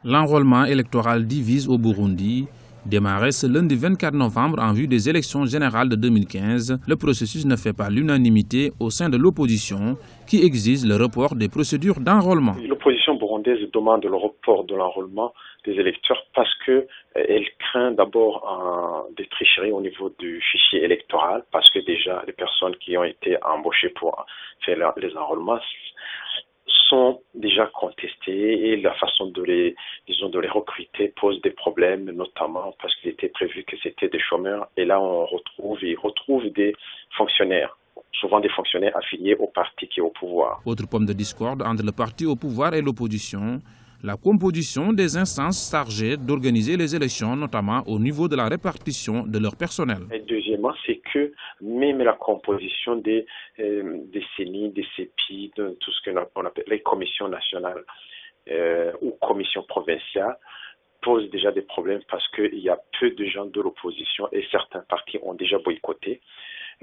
L'enrôlement électoral divise au Burundi. Démarré ce lundi 24 novembre en vue des élections générales de 2015, le processus ne fait pas l'unanimité au sein de l'opposition qui exige le report des procédures d'enrôlement. L'opposition burundaise demande le report de l'enrôlement des électeurs parce qu'elle craint d'abord des tricheries au niveau du fichier électoral, parce que déjà les personnes qui ont été embauchées pour faire les enrôlements sont déjà contestées et la façon de les recruter pose des problèmes, notamment parce qu'il était prévu que c'était des chômeurs et là on retrouve des fonctionnaires, souvent des fonctionnaires affiliés au parti qui est au pouvoir. Autre pomme de discorde entre le parti au pouvoir et l'opposition, la composition des instances chargées d'organiser les élections, notamment au niveau de la répartition de leur personnel. Et deuxièmement, c'est que même la composition des CENI, des CEPI, de tout ce qu'on appelle les commissions nationales ou commissions provinciales, pose déjà des problèmes parce qu'il y a peu de gens de l'opposition et certains partis ont déjà boycotté.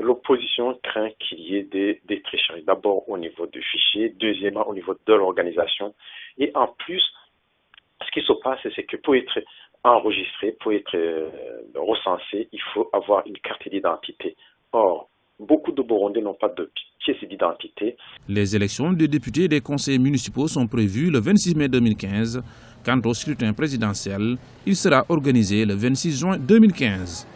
L'opposition craint qu'il y ait des tricheries, d'abord au niveau du fichier, deuxièmement au niveau de l'organisation. Et en plus, ce qui se passe, c'est que pour être enregistré, pour être recensé, il faut avoir une carte d'identité. Or, beaucoup de Burundais n'ont pas de pièce d'identité. Les élections des députés et des conseillers municipaux sont prévues le 26 mai 2015. Quant au scrutin présidentiel, il sera organisé le 26 juin 2015.